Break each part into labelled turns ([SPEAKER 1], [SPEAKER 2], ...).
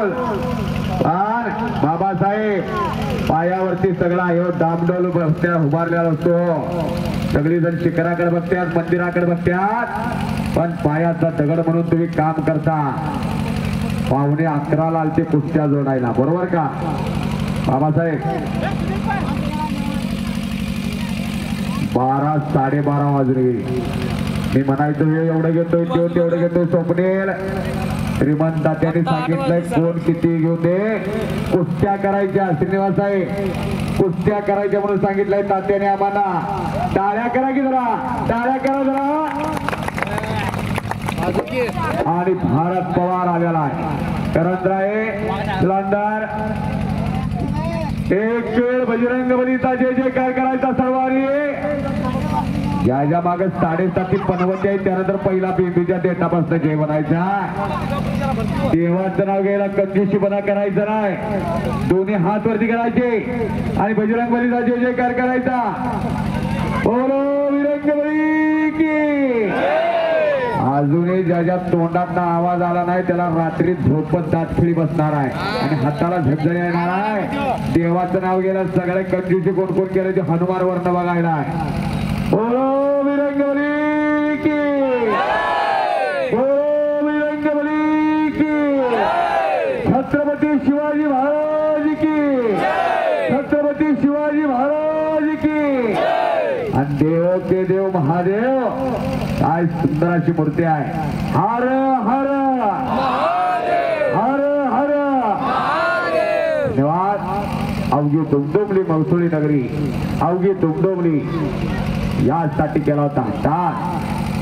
[SPEAKER 1] डामडोल बाबासाहेब पायावरती सगळा हे डामडोल बसत्या उभारलेला असतो. सगळी जण शिखराकडे बघतात, मंदिराकडे बघतात, पण पायाचा दगड म्हणून तुम्ही काम करता. 11:15 आलते कुस्त्या जोडायला, बरोबर का बाबासाहेब? 12 12:30 वाजले. मी म्हणायचो हे एवढं घेतोय तेवढं घेतोय. स्वप्नेल श्रीमंत तात्याने सांगितलंय कोण किती घेऊ दे, कुस्त्या करायच्या. श्रीनिवास साहेब कुस्त्या करायच्या म्हणून सांगितलंय तात्याने आम्हाला. टाळ्या करा की जरा, टाळ्या करा जरा. आणि भारत पवार आलेला आहे. करंजराये लंडर एक वेळ बजरंग बलीचा जय जयकार करायचा सर्वांनी. ज्या मागे 7:30 पनवती आहे त्यानंतर पहिला बेबीच्या देठापासून जय म्हणायचा. देवाचं नाव घ्यायला कंजूशीपणा करायचं नाही. दोन्ही हात वरती करायचे आणि बजरंग बलीचा जय जयकार करायचा. बोलो विरंगबली की. अजूनही ज्याच्या तोंडात आवाज आला नाही त्याला रात्री झोपत दातखिळी बसणार आहे आणि हाताला झगझणी येणार आहे. देवाचं नाव गेलं सगळे कंजूशी कोण कोण केलं ते हनुमान वर्ण बघायला आहे. बोलो विरंगबली की, बोलो विरंगबली की. छत्रपती शिवाजी महाराज की, छत्रपती शिवाजी महाराज की. आणि देव के देव महादेव काय सुंदर अशी मूर्ती आहे. हर हर हर हर धन्यवाद. अवघी दुमदुमली महसुली नगरी, अवघी दुमदुमली यासाठी केला होता हट्टा,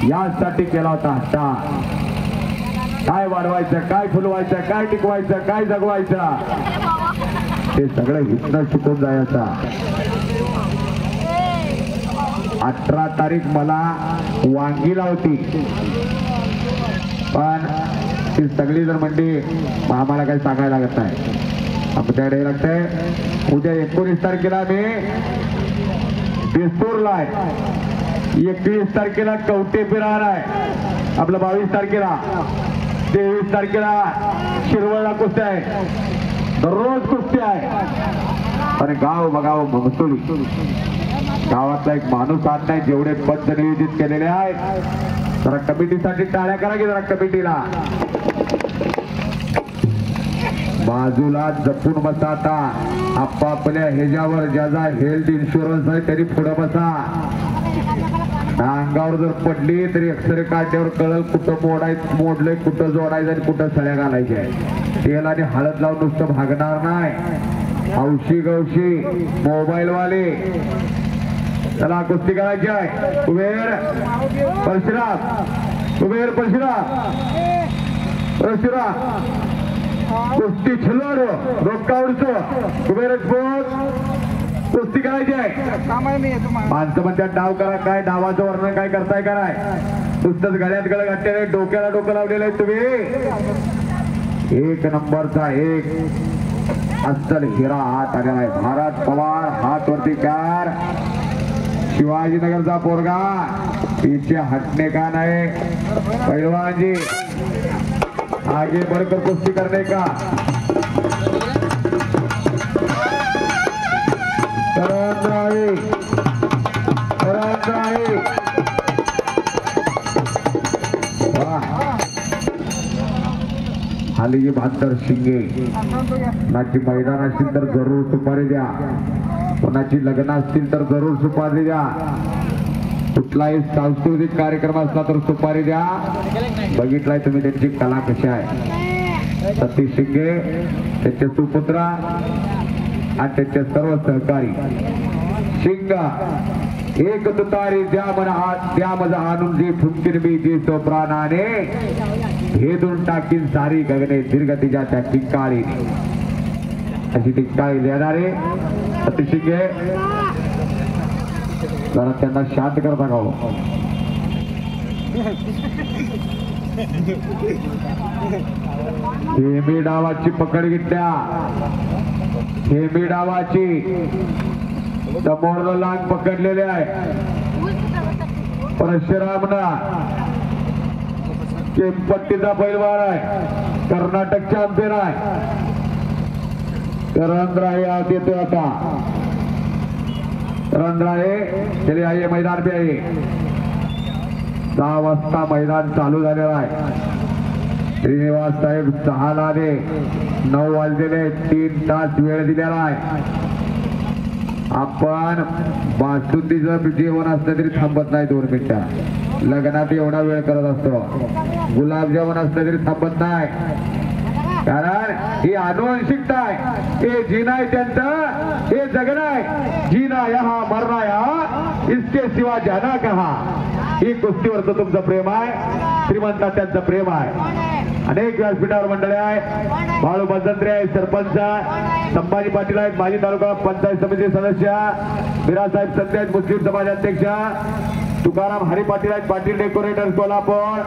[SPEAKER 1] यासाठी केला होता हट्टा. काय वाढवायचं, काय फुलवायचं, काय टिकवायचं, काय जगवायचं ते सगळं हितनं शिकून जायचं. 18 तारीख मला वांगीला होती पण ती सगळी जर म्हणली आम्हाला काही सांगायला लागत नाही. आपल्याकडे लागतंय. उद्या 19 तारखेला मी बिस्तूरला आहे, 21 तारखेला कवटे बिरार आहे, आपलं 22 तारखेला, 23 तारखेला शिरवळला कुस्ती आहे. दररोज कुस्ती आहे. आणि गाव बघाव महसुली. गावातला एक माणूस आत नाही. जेवढे पंच नियोजित केलेले आहेत जरा कमिटीसाठी टाळ्या करा की जरा कमिटीला. बाजूला जपून बसा. आता आपापल्या ह्याच्यावर ज्याचा हेल्थ इन्शुरन्स आहे तरी पुढे बसा. अंगावर जर पडली तरी एक्सरे काढल्यावर कळल कुठं मोडलंय, कुठं जोडायचं आणि कुठं सळ्या घालायच्या. तेल आणि हळद लावून नुसतं भागणार नाही. हौशी गवशी मोबाईल वाले चला कुस्ती करायची आहे. कुबेर परशुराम, कुबेर परशुराम, परशुराम कुस्ती खिलाडू रोक्कावरचं कुबेर कुस्ती करायची आहे. माणसं म्हणतात डाव करा. काय डावाचं वर्णन काय करताय? कराय नुसतंच गळ्यात गळ घातलेलं, डोक्याला डोकं लावलेलं आहे तुम्ही. एक नंबरचा एक अस्सल हिरा हात आलेला आहे. भारत पवार हात वरती कार. शिवाजीनगरचा पोरगा पीछे हटने का नहीं. पहलवान जी आगे बढ़कर कुश्ती करने का. हाली की 72 शिंगे. नाची मैदान असतील तर जरूर सुपारी द्या. कोणाची लग्न असतील तर जरूर सुपारी द्या. कुठलाही सांस्कृतिक कार्यक्रम असला तर सुपारी द्या. बघितलाय तुम्ही त्यांची कला कशी आहे. सतीश शिंगे, त्याचे सुपुत्र आणि त्याचे सर्व सहकारी. शिंग एक तुतारी द्या मज आणून जी ठुमकीन मी जी सोप्रानाने भेदून टाकीन सारी गगने दीर्घतीच्या त्या टिक्काळी. अशी टिक्काळी देणारे सतीश शिंगे. जरा त्यांना शांत करता का हो. हेमी डावाची पकड घेतल्या. हेमी डावाची समोर लाग पकडलेले आहे. परशुरामना केमपट्टीचा पैलवान आहे. कर्नाटक चॅम्पियन आहे. करणराय आत येतोय आता. करणराय चले आइए मैदान पे आइए. 6 वाजता मैदान चालू झालेलं आहे. श्रीनिवास साहेब 6 ला आले. 9 वाजलेले 3 तास वेळ दिलेला आहे. आपण बासुंदीचं जेवण असलं तरी थांबत नाही 2 मिनिटं. लग्नात एवढा वेळ करत असतो. गुलाबजामुन असलं तरी थांबत नाही. कारण ही आनुवंशिकता आहे. हे जीना आहे त्यांचं. हे जगणं आहे. जीना यहा मरना यहा इसके सिवा जाना कहा. ही कुस्तीवरचं तुमचं प्रेम आहे. श्रीमंतात त्यांचं प्रेम आहे. अनेक व्यासपीठावर मंडळी आहे. बाळू बजंत्रे आहे सरपंच. संभाजी पाटील आहेत माजी तालुका पंचायत समिती सदस्य. बिरासाहेब संते आहेत मुस्लिम समाज अध्यक्ष. तुकाराम हरी पाटील आहेत पाटील डेकोरेटर कोल्हापूर.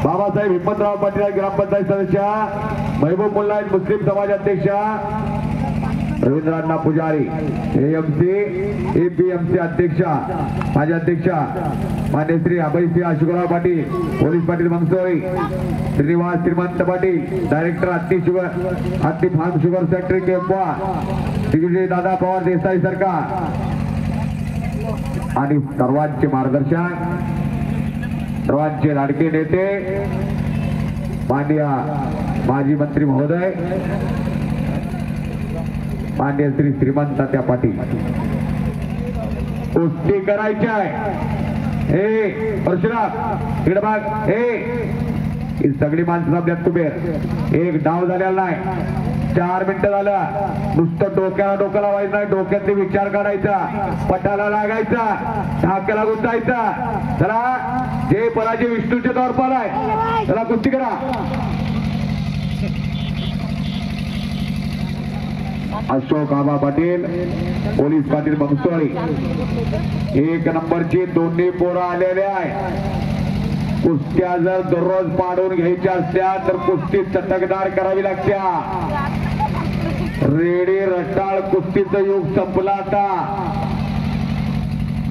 [SPEAKER 1] बाबासाहेब हिम्मतराव पाटील आहेत ग्रामपंचायत सदस्य. महबूब मुल्ला आहेत मुस्लिम समाज अध्यक्ष. रवींद्रनाथ पुजारी एएमसी एपीएमसी अध्यक्ष माजी अध्यक्ष मान्य श्री अभयसिंह अशोकराव पाटील पोलीस पाटील मंगसोळी. श्रीनिवास श्रीमंत पाटील डायरेक्टर हत्ती form sugar factory केंपवा. Shri Dada Pawar Desai सरकार आणि सर्वांचे मार्गदर्शन सर्वांचे लाडके नेते माननीय माजी मंत्री महोदय मान्य श्री श्रीमंत त्या पाटील. कुस्ती करायची आहे. हे परशुराम इकडे बघ. ही सगळी माणसं आपल्यात कुबेर. एक डाव झालेला नाही. 4 मिनिटं झालं. नुसतं डोक्याला डोकं लावायचं नाही. डोक्यातले विचार काढायचा. पटाला लागायचा. टाक्याला गुंतायचा. चला जे पराजय विष्णूचे तोरपाल आहे. चला कुस्ती करा. अशोक आबा पाटील पोलीस पाटील मंगसोळी. 1 नंबरची दोन्ही पोरं आलेले आहे. कुस्त्या जर दररोज पाडून घ्यायच्या असत्या तर कुस्ती चटकदार करावी लागत्या. रेडी रटाळ कुस्तीचं युग संपला आता.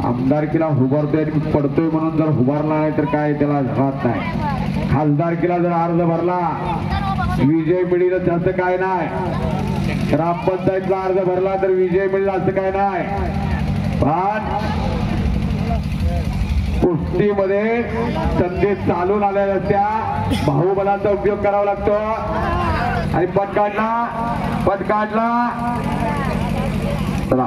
[SPEAKER 1] आमदारकीला उभारतोय पडतोय म्हणून जर उभारला नाही तर काय त्याला राहत नाही. खासदारकीला जर अर्ज भरला विजय मिळेल असं काय नाही. ग्रामपंचायतला अर्ज भरला तर विजय मिळेल असं काय नाही. पण कुस्तीमध्ये संधी चालून आलेल्या त्या बाहुबलाचा उपयोग करावा लागतो. आणि पट काढला. चला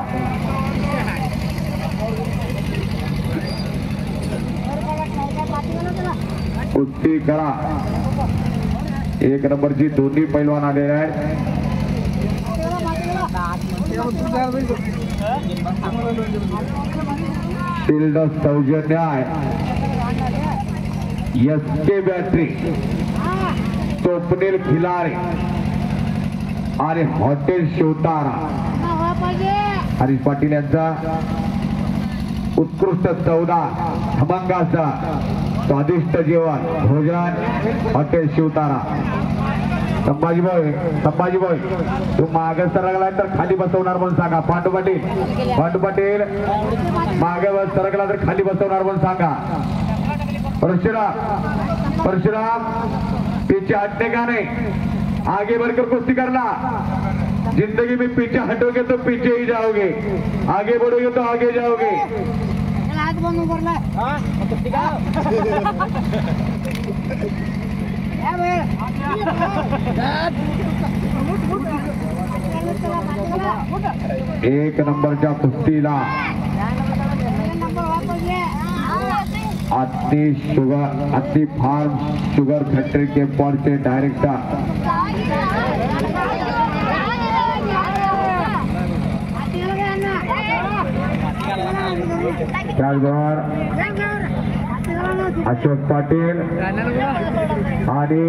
[SPEAKER 1] कुस्ती करा. 1 नंबरची दोन्ही पैलवान आलेले आहेत. शिल्ड सौजन्य आहे. एसके बॅटरी स्वप्नील खिलारे आणि हॉटेल शिवतारा. हरीश पाटील यांचा उत्कृष्ट सौदा खमंग असा स्वादिष्ट जेवण भोजन हॉटेल शिवतारा. संभाजीभाई तू मागे सरकला तर खाली बसवणार म्हणून सांगा. पांडू पाटील मागे सरकला तर खाली बसवणार म्हणून सांगा. परशुराम पीछे हटने का नहीं. आगे बढ़कर कुश्ती करना. जिंदगी में पीछे हटोगे तो पीछे ही जाओगे. आगे बढ़ोगे तो आगे जाओगे. एक नंबरच्या कुस्तीला हत्ती फार्म शुगर फॅक्टरी केंपवाडचे डायरेक्टर त्याचबरोबर अशोक पाटील आणि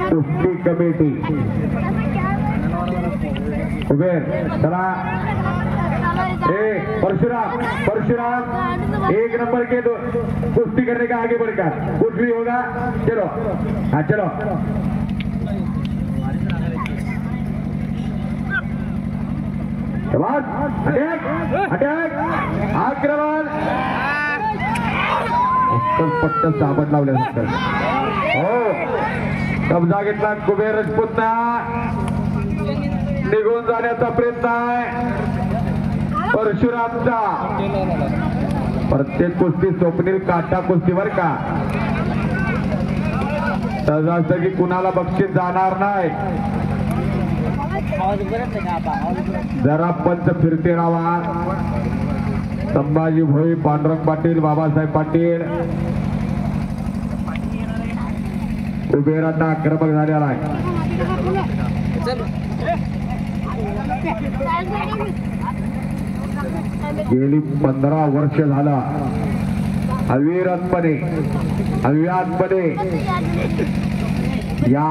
[SPEAKER 1] कुस्ती कमिटी उबेर. चला परशुराम 1 नंबर के दो कुश्ती करने का आगे बढ़कर कुछ भी होगा. चलो हाँ चलो. अटॅक आक्रमण पट्ट साबण लावल्यानंतर हो कब्जा घेतला कुबेर राजपूतना निघून जाण्याचा प्रयत्न आहे परशुरामचा प्रत्येक कुस्ती स्वप्नील काटा कुस्तीवर का सहजासहजी कुणाला बक्षीस जाणार नाही जरा पंच फिरते राहा संभाजी भोई पांडुरंग पाटील बाबासाहेब पाटील कुबेरांना आक्रमक झालेला आहे गेली 15 वर्ष झाला अविरतपणे या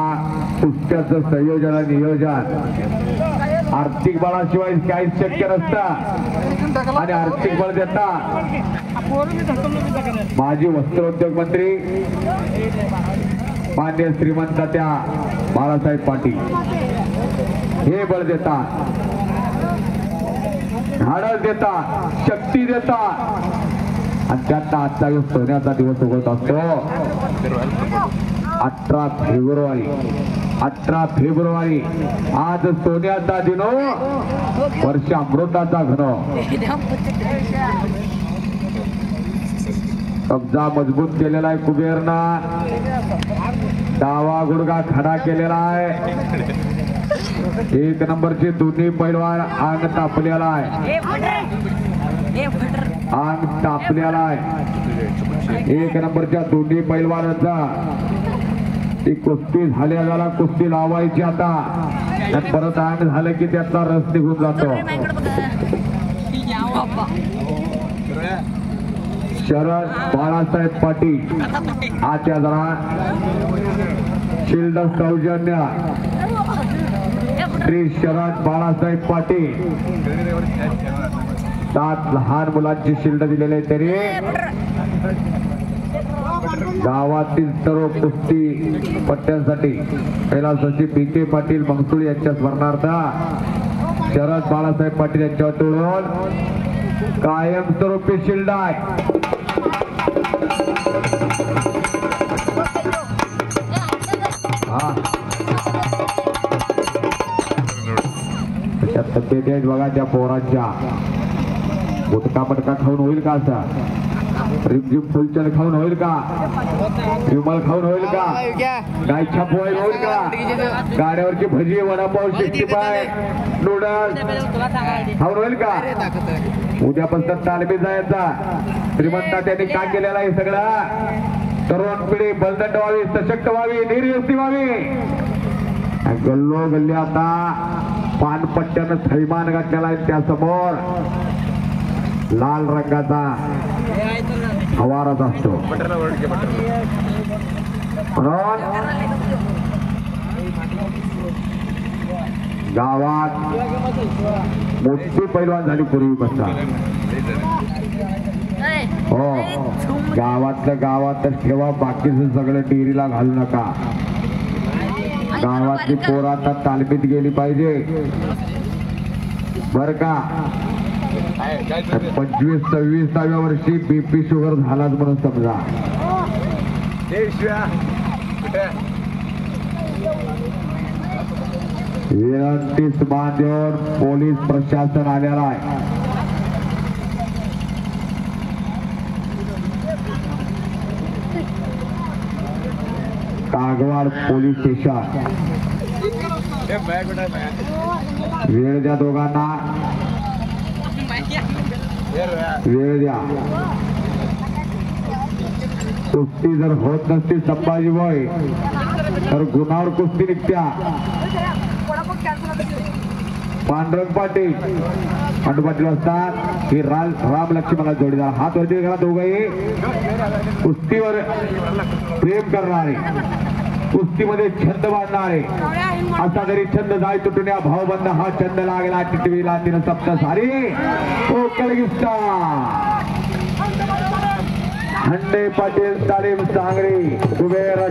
[SPEAKER 1] कुस्त्याचं संयोजन आणि नियोजन आर्थिक बळाशिवाय काहीच शक्य नसतं आणि आर्थिक बळ देतात माजी वस्त्रोद्योग मंत्री मान्य श्रीमंत त्या बाळासाहेब पाटील हे बळ देतात धाडस देतात शक्ती देतात आणि त्यांना आजचा सोन्याचा दिवस उगवत असतो 18 फेब्रुवारी आज सोन्याचा दिनो वर्ष अमृताचा घनो कब्जा मजबूत केलेला आहे कुबेरना डावा गुडगा खडा केलेला आहे 1 नंबरचे दोन्ही पैलवान अंग तापलेला आहे अंग तापलेला आहे 1 नंबरच्या दोन्ही पैलवानांचा ती कुस्ती झाल्या कुस्ती लावायची आता परत अंग झालं की त्याचा रस निघून जातो शरद बाळासाहेब पाटील आजच्या जरा शिल्ड सौजन्य श्री शरद बाळासाहेब पाटील 7 लहान मुलांची शिल्ड दिलेले तरी गावातील सर्व कुस्ती पट्ट्यांसाठी कैलासाची बीके पाटील मंगसुळ यांच्या स्मरणार्थ शरद बाळासाहेब पाटील यांच्या वतीने कायमस्वरूपी शिल्ड आहे बघा त्या पोरांच्या गुटखा पटका खाऊन होईल का असा रिमझिम फुलचल खाऊन होईल का विमल खाऊन होईल का गाय छापवाई होईल का गाड्यावरची भजी वडापाव 65 नूडल्स खाऊन होईल का उद्यापासून तालमीत जायचा श्रीमंता त्यांनी काय केलेला आहे सगळं तरुण पिढी बलदंड व्हावी सशक्त व्हावी निर्व्यक्ती व्हावी गल्लो गल्ली आता पानपट्ट्यानं थैमान घातलेला आहे त्यासमोर लाल रंगाचा हवाराच असतो गावात मोठी पैलवान झाली पूर्वी बसता हो गावातच ठेवा बाकीचं सगळं डेअरीला घालू नका गावातली पोरं आता तालमीत गेली पाहिजे बर का 25-26व्या वर्षी बीपी शुगर झालाच म्हणून समजा विनंतीस बांधून पोलीस प्रशासन आलेला आहे कागवाड पोलीस स्टेशन वेळ द्या दोघांना वेळ द्या कुस्ती जर होत नसती संभाजी भाई तर गुन्हावर कुस्ती निघत्या पांडुरंग पाटील असतात ही राम लक्ष्मणला जोडीदार हात वरती करा दोघंही कुस्तीवर प्रेम करणारे कुस्तीमध्ये छंद बांधणारे असा जरी छंद जाय तुटून या भावबंद हा छंद लागला टिटवीला तिनं सप्त सारी कोकळगिस्ता हंडे पाटील तालीम सांगरी कुबेर